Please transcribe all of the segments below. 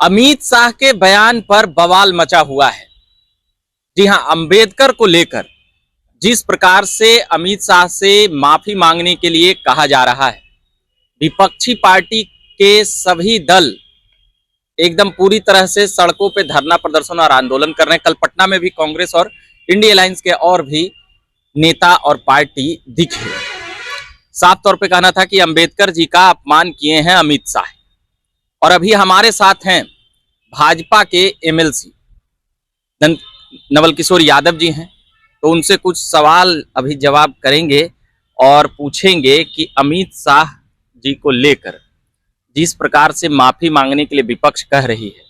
अमित शाह के बयान पर बवाल मचा हुआ है। जी हां, अंबेडकर को लेकर जिस प्रकार से अमित शाह से माफी मांगने के लिए कहा जा रहा है, विपक्षी पार्टी के सभी दल एकदम पूरी तरह से सड़कों पे धरना प्रदर्शन और आंदोलन कर रहे हैं। कल पटना में भी कांग्रेस और इंडिया अलायंस के और भी नेता और पार्टी दिखे। साफ तौर पे कहना था कि अंबेडकर जी का अपमान किए हैं अमित शाह। और अभी हमारे साथ हैं भाजपा के एमएलसी नवल किशोर यादव जी हैं, तो उनसे कुछ सवाल अभी जवाब करेंगे और पूछेंगे कि अमित शाह जी को लेकर जिस प्रकार से माफी मांगने के लिए विपक्ष कह रही है,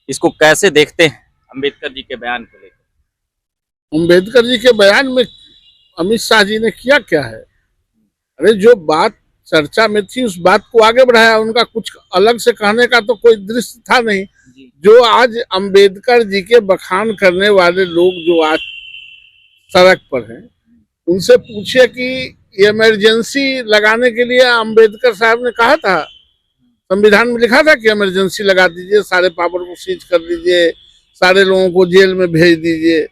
इसको कैसे देखते हैं अंबेडकर जी के बयान को लेकर। अंबेडकर जी के बयान में अमित शाह जी ने किया क्या है? अरे जो बात चर्चा में थी उस बात को आगे बढ़ाया। उनका कुछ अलग से कहने का तो कोई दृश्य था नहीं। जो आज अंबेडकर जी के बखान करने वाले लोग जो आज सड़क पर हैं, उनसे पूछिए कि ये इमरजेंसी लगाने के लिए अंबेडकर साहब ने कहा था, संविधान में लिखा था कि इमरजेंसी लगा दीजिए, सारे पावर को सीज कर दीजिए, सारे लोगों को जेल में भेज दीजिए।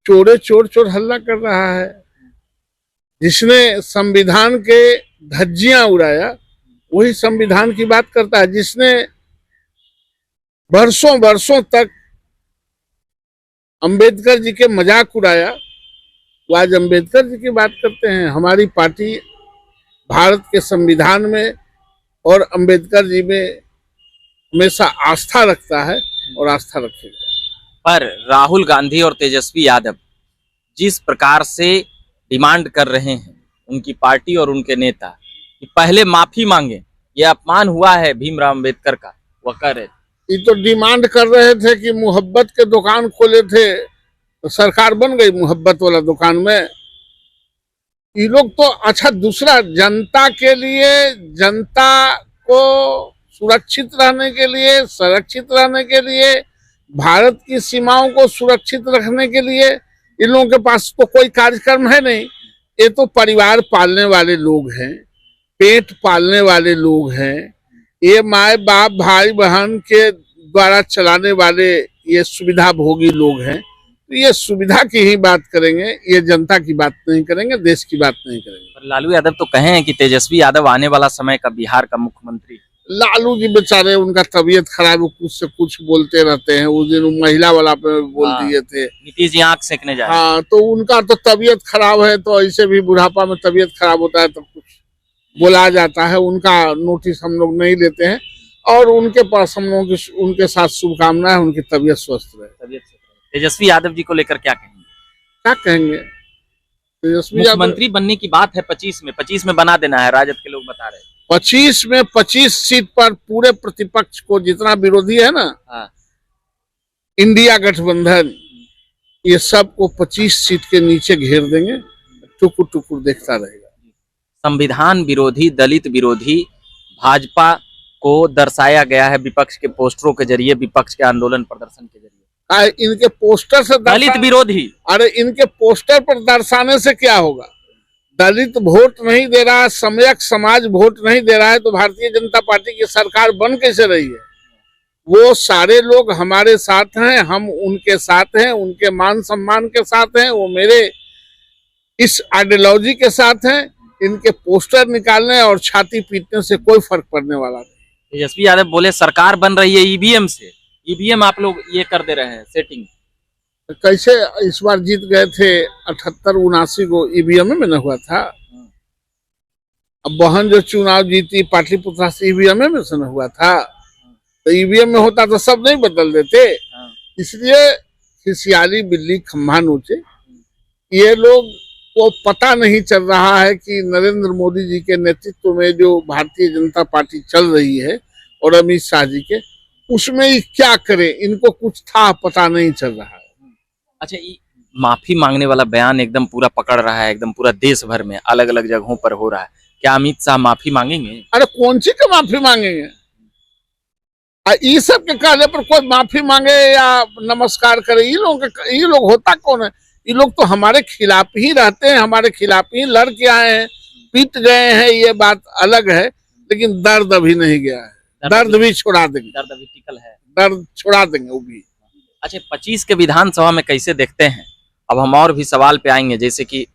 चोरे चोर चोर हल्ला कर रहा है। जिसने संविधान के धज्जियां उड़ाया वही संविधान की बात करता है। जिसने वर्षों वर्षों तक अंबेडकर जी के मजाक उड़ाया वो आज अंबेडकर जी की बात करते हैं। हमारी पार्टी भारत के संविधान में और अंबेडकर जी में हमेशा आस्था रखता है और आस्था रखेगा। पर राहुल गांधी और तेजस्वी यादव जिस प्रकार से डिमांड कर रहे हैं, उनकी पार्टी और उनके नेता, कि पहले माफी मांगे, यह अपमान हुआ है भीमराव अंबेडकर का, वह कह रहे थे। ये तो डिमांड कर रहे थे कि मोहब्बत के दुकान खोले थे तो सरकार बन गई मोहब्बत वाला दुकान में। ये लोग तो अच्छा, दूसरा जनता के लिए, जनता को सुरक्षित रहने के लिए, संरक्षित रहने के लिए, भारत की सीमाओं को सुरक्षित रखने के लिए इन लोगों के पास तो कोई कार्यक्रम है नहीं। ये तो परिवार पालने वाले लोग हैं, पेट पालने वाले लोग हैं, ये माए बाप भाई बहन के द्वारा चलाने वाले ये सुविधा भोगी लोग हैं। तो ये सुविधा की ही बात करेंगे, ये जनता की बात नहीं करेंगे, देश की बात नहीं करेंगे। लालू यादव तो कहे हैं कि तेजस्वी यादव आने वाला समय का बिहार का मुख्यमंत्री। लालू जी बेचारे, उनका तबीयत खराब है, कुछ से कुछ बोलते रहते हैं। उस दिन महिला वाला पे बोल दिए थे, नीतीश जी आंख सेकने जा रहे हैं। हाँ, तो उनका तो तबीयत खराब है, तो ऐसे भी बुढ़ापा में तबीयत खराब होता है तो कुछ बोला जाता है। उनका नोटिस हम लोग नहीं लेते हैं और उनके पास हम लोगों की उनके साथ शुभकामनाएं, उनकी तबीयत स्वस्थ रहे। तेजस्वी यादव जी को लेकर क्या कहेंगे? क्या कहेंगे? तेजस्वी मुख्यमंत्री बनने की बात है 25 में बना देना है, राजद के लोग बता रहे हैं। 25 में 25 सीट पर पूरे प्रतिपक्ष को, जितना विरोधी है ना, इंडिया गठबंधन, ये सब को 25 सीट के नीचे घेर देंगे, टुकुर टुकुर देखता रहेगा। संविधान विरोधी, दलित विरोधी भाजपा को दर्शाया गया है विपक्ष के पोस्टरों के जरिए, विपक्ष के आंदोलन प्रदर्शन के जरिए। इनके पोस्टर से दलित विरोधी, अरे इनके पोस्टर पर दर्शाने से क्या होगा? दलित वोट नहीं दे रहा, सम्यक समाज वोट नहीं दे रहा है, तो भारतीय जनता पार्टी की सरकार बन कैसे रही है? वो सारे लोग हमारे साथ हैं, हम उनके साथ हैं, उनके मान सम्मान के साथ हैं, वो मेरे इस आइडियोलॉजी के साथ हैं। इनके पोस्टर निकालने और छाती पीटने से कोई फर्क पड़ने वाला नहीं। तेजस्वी यादव बोले सरकार बन रही है ईवीएम से, ईवीएम आप लोग ये कर दे रहे हैं सेटिंग। कैसे इस बार जीत गए थे? 78-79 को ईवीएम में न हुआ था। अब बहन जो चुनाव जीती पाटलिपुत्रा से, ईवीएम में से न हुआ था। तो ईवीएम में होता तो सब नहीं बदल देते। इसलिए खिसियाली बिल्ली खम्भा नोचे। ये लोग को पता नहीं चल रहा है कि नरेंद्र मोदी जी के नेतृत्व में जो भारतीय जनता पार्टी चल रही है और अमित शाह जी के, उसमें ही क्या करे, इनको कुछ था पता नहीं चल रहा है। अच्छा, माफी मांगने वाला बयान एकदम पूरा पकड़ रहा है, एकदम पूरा देश भर में अलग अलग जगहों पर हो रहा है। क्या अमित शाह माफी मांगेंगे? अरे कौन सी का माफी मांगेंगे? ये सब के कहने पर कोई माफी मांगे या नमस्कार करे? ये लोग होता कौन है? ये लोग तो हमारे खिलाफ ही रहते हैं, हमारे खिलाफ ही लड़ के आए हैं, पीट गए हैं, ये बात अलग है, लेकिन दर्द अभी नहीं गया है। दर्द भी छुड़ा देंगे, दर्द अभी टिकल है। दर्द छुड़ा देंगे वो भी। अच्छा, 25 के विधानसभा में कैसे देखते हैं? अब हम और भी सवाल पे आएंगे, जैसे कि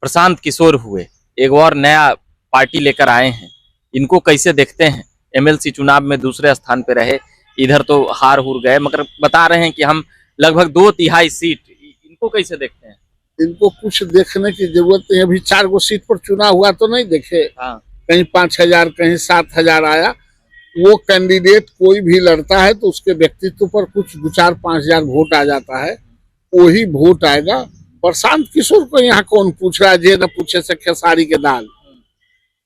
प्रशांत किशोर हुए, एक और नया पार्टी लेकर आए हैं, इनको कैसे देखते हैं? एमएलसी चुनाव में दूसरे स्थान पे रहे, इधर तो हार हुर गए, मगर बता रहे हैं कि हम लगभग 2/3 सीट, इनको कैसे देखते हैं? इनको कुछ देखने की जरूरत नहीं, अभी 4 गो सीट पर चुनाव हुआ तो नहीं देखे? हाँ। कहीं 5,000 कहीं 7,000 आया। वो कैंडिडेट कोई भी लड़ता है तो उसके व्यक्तित्व पर कुछ 2-4-5,000 वोट आ जाता है, वही वोट आएगा। प्रशांत किशोर को यहाँ कौन पूछ रहा है? जे न पूछे से खेसारी के दाल।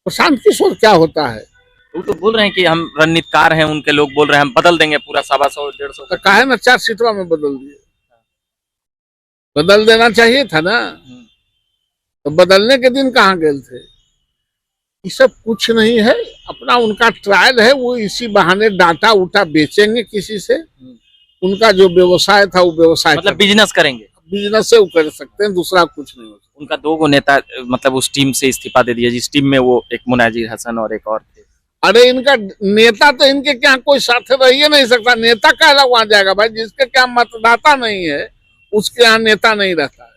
प्रशांत किशोर क्या होता है? वो तो बोल रहे हैं कि हम रणनीतिकार हैं, उनके लोग बोल रहे हैं हम बदल देंगे पूरा 125-150 तो काहे ना 4 सीटों में बदल दिए? बदल देना चाहिए था ना। तो बदलने के दिन कहाँ गए थे? ये सब कुछ नहीं है, अपना उनका ट्रायल है। वो इसी बहाने डाटा उटा बेचेंगे किसी से, उनका जो व्यवसाय था वो व्यवसाय, मतलब बिजनेस करेंगे, बिजनेस से वो कर सकते हैं, दूसरा कुछ नहीं हो सकता। उनका 2 नेता मतलब उस टीम से इस्तीफा दे दिया, जिस टीम में वो एक मुनाजिर हसन और एक और थे। अरे इनका नेता तो इनके क्या कोई साथ रह ही नहीं सकता। नेता काला वहां जाएगा भाई? जिसके क्या मतदाता नहीं है उसके यहाँ नेता नहीं रहता है।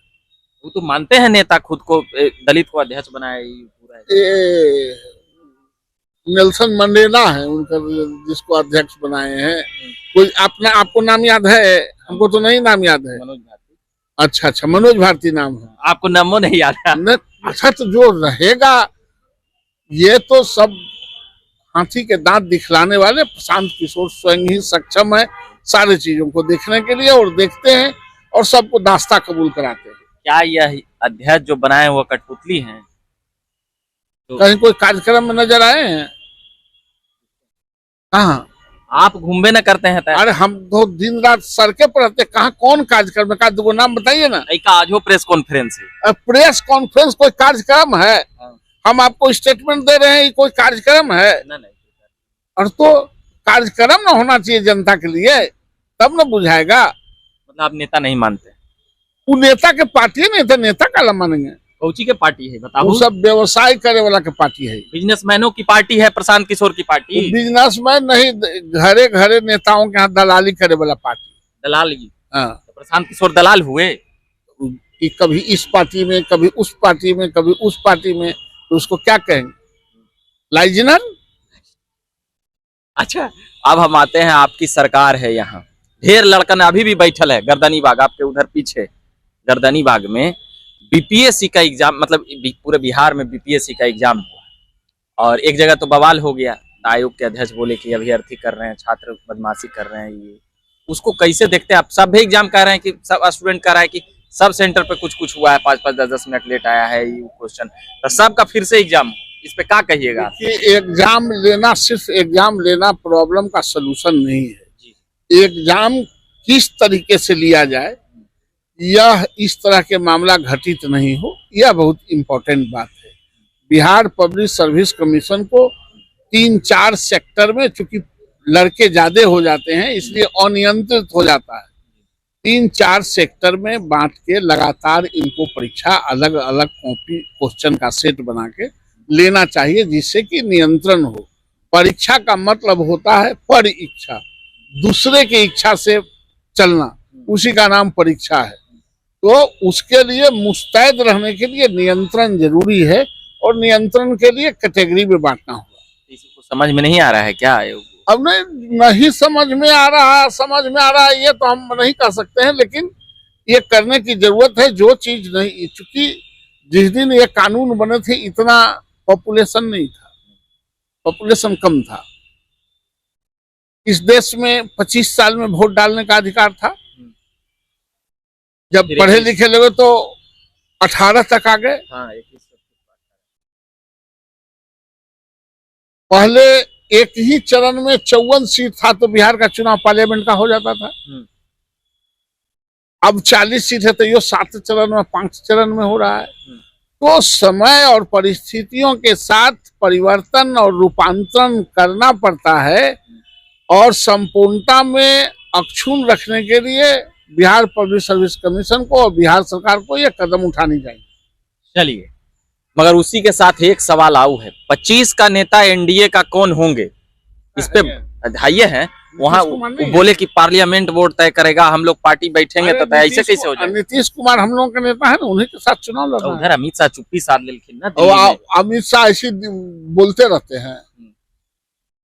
वो तो मानते हैं नेता खुद को, दलित को अध्यक्ष बनाया, ये पूरा ये नेल्सन मंडेला है उनका, जिसको अध्यक्ष बनाए हैं। कोई अपना आपको नाम याद है? हमको तो नहीं नाम याद है। मनोज भारती। अच्छा, मनोज भारती नाम है। आपको नामो नहीं याद है? अच्छा, तो जो रहेगा, ये तो सब हाथी के दांत दिखलाने वाले। प्रशांत किशोर स्वयं ही सक्षम है सारी चीजों को देखने के लिए, और देखते हैं और सबको दास्ता कबूल कराते हैं। क्या यह अध्यक्ष जो बनाए वो कठपुतली हैं? तो कहीं कोई कार्यक्रम में नजर आए हैं? कहाँ? आप घूमबे न करते हैं? अरे हम तो दिन रात सड़के पर रहते, कहाँ कौन कार्यक्रम का 2 नाम बताइए ना। आज हो प्रेस कॉन्फ्रेंस है। प्रेस कॉन्फ्रेंस कोई कार्यक्रम है? हम आपको स्टेटमेंट दे रहे हैं, ये कोई कार्यक्रम है? नहीं। और तो कार्यक्रम ना होना चाहिए जनता के लिए, तब ना बुझाएगा। मतलब आप नेता नहीं मानते? वो नेता के पार्टी नहीं था, नेता का मानेंगे? कौची के पार्टी है बताओ? वो सब व्यवसाय करे वाला के पार्टी है। बिजनेसमैनों की पार्टी है प्रशांत किशोर की पार्टी। बिजनेसमैन नहीं, घरे घरे नेताओं के यहाँ दलाली करे वाला पार्टी। दलाल की? हाँ। तो प्रशांत किशोर दलाल हुए कि कभी इस पार्टी में, कभी उस पार्टी में, कभी उस पार्टी में, तो उसको क्या कहेंगे? लाइजनर। अच्छा, अब हम आते हैं, आपकी सरकार है यहाँ, ढेर लड़कन अभी भी बैठल है गर्दनी बाग, आपके उधर पीछे गर्दनी बाग में बीपीएससी का एग्जाम, मतलब पूरे बिहार में बीपीएससी का एग्जाम हुआ और एक जगह तो बवाल हो गया। आयोग के अध्यक्ष बोले कि अभ्यर्थी कर रहे हैं, छात्र बदमाशी कर रहे हैं। ये उसको कैसे देखते हैं आप? सब भी एग्जाम कह रहे हैं कि सब स्टूडेंट कह रहा है कि सब सेंटर पे कुछ हुआ है, 5-5, 10-10 मिनट लेट आया है ये क्वेश्चन, तो सबका फिर से एग्जाम, इस पे क्या कहिएगा? एग्जाम लेना, सिर्फ एग्जाम लेना प्रॉब्लम का सलूशन नहीं है। एग्जाम किस तरीके से लिया जाए, यह इस तरह के मामला घटित नहीं हो, यह बहुत इम्पोर्टेंट बात है। बिहार पब्लिक सर्विस कमीशन को 3-4 सेक्टर में, चूंकि लड़के ज्यादा हो जाते हैं इसलिए अनियंत्रित हो जाता है, 3-4 सेक्टर में बांट के लगातार इनको परीक्षा अलग अलग कॉपी क्वेश्चन का सेट बना के लेना चाहिए, जिससे कि नियंत्रण हो। परीक्षा का मतलब होता है पर इच्छा, दूसरे की इच्छा से चलना, उसी का नाम परीक्षा है। तो उसके लिए मुस्तैद रहने के लिए नियंत्रण जरूरी है, और नियंत्रण के लिए कैटेगरी में बांटना होगा। इसको समझ में नहीं आ रहा है क्या? अब नहीं समझ में आ रहा है ये तो हम नहीं कर सकते हैं, लेकिन ये करने की जरूरत है। जो चीज नहीं, चूंकि जिस दिन ये कानून बने थे इतना पॉपुलेशन नहीं था, पॉपुलेशन कम था। इस देश में 25 साल में वोट डालने का अधिकार था। जब पढ़े लिखे लोग तो 18 तक आ गए। हाँ, पहले एक ही चरण में 54 सीट था तो बिहार का चुनाव पार्लियामेंट का हो जाता था। अब 40 सीट है तो ये 7 चरण में, 5 चरण में हो रहा है। तो समय और परिस्थितियों के साथ परिवर्तन और रूपांतरण करना पड़ता है, और संपूर्णता में अक्षुण्ण रखने के लिए बिहार पब्लिक सर्विस कमीशन को और बिहार सरकार को यह कदम उठानी चाहिए। चलिए, मगर उसी के साथ एक सवाल आऊ है, 25 का नेता एनडीए का कौन होंगे? इस पे हाइये हैं वहाँ नीतीश कुमार वो नहीं बोले कि पार्लियामेंट बोर्ड तय करेगा, हम लोग पार्टी बैठेंगे अरे तो ऐसे नीतीश कैसे हो जाएगा? नीतीश कुमार हम लोगों के नेता है ना, उन्हीं के साथ चुनाव लड़ रहा है। उधर अमित शाह चुप्पी साध लेलखिन ना और दिल्ली में। अमित शाह ऐसी बोलते रहते हैं।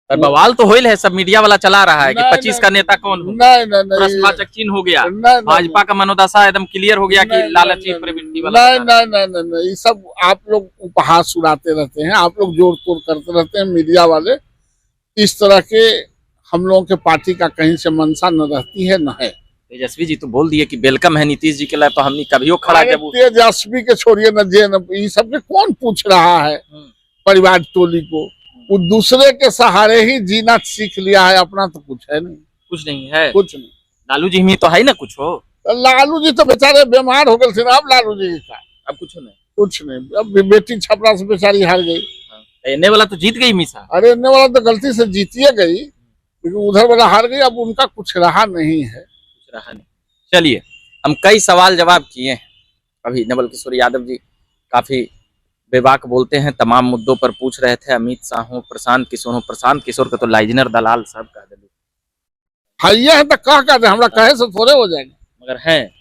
पर बवाल तो होइल है, सब मीडिया वाला चला रहा है कि नहीं, 25 का नेता कौन हो, नहीं नहीं नहीं प्रश्नवाचक चिन्ह हो गया, नहीं, भाजपा का मनोदशा एकदम क्लियर हो गया कि नहीं, लालची नहीं, प्रवृत्ति वाला नहीं बता रहा है। नहीं नहीं नहीं नहीं, ये सब आप लोग उपहास उड़ाते रहते हैं, आप लोग जोड़ तोड़ करते रहते हैं मीडिया वाले। इस तरह के हम लोगों के पार्टी का कहीं से मंशा न रहती है न है। तेजस्वी जी तो बोल दिए कि वेलकम है नीतीश जी के लिए, तो हमने कभी खड़ा अरे जब वो- तेजस्वी के छोड़िए न, जे न, ये सब के कौन पूछ रहा है परिवार टोली को? वो दूसरे के सहारे ही जीना सीख लिया है, अपना तो कुछ है नहीं, कुछ नहीं है। कुछ नहीं। लालू जी में तो है ना कुछ हो, लालू जी तो बेचारे बीमार हो गए थे ना, अब लालू जी का अब कुछ नहीं। कुछ नहीं। अब बेटी छपरा से बेचारी हार गई। एने वाला तो जीत गई मीसा। अरे इन्ने वाला तो गलती से जीतिए गई, क्योंकि उधर वाला हार गई, अब उनका कुछ रहा नहीं है। कुछ रहा नहीं। चलिए, हम कई सवाल जवाब किए हैं। अभी नवल किशोर यादव जी काफी बेबाक बोलते हैं, तमाम मुद्दों पर पूछ रहे थे। अमित शाह हो, प्रशांत किशोर हो, प्रशांत किशोर का तो लाइजनर दलाल सब कह दिले, हाँ ये है तो कह कर दे, हमरा कहे से थोड़े हो जाएगा। मगर हैं।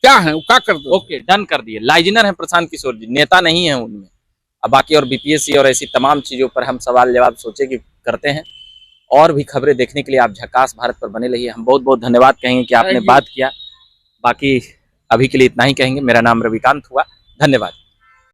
क्या है वो, क्या कर दो? ओके, डन कर दिए। लाइजनर है प्रशांत किशोर जी, नेता नहीं है उनमें। अब बाकी और बीपीएससी और ऐसी तमाम चीजों पर हम सवाल जवाब सोचे कि करते हैं। और भी खबरें देखने के लिए आप झकास भारत पर बने रहिए। हम बहुत बहुत धन्यवाद कहेंगे कि आपने बात किया। बाकी अभी के लिए इतना ही कहेंगे। मेरा नाम रविकांत हुआ। धन्यवाद।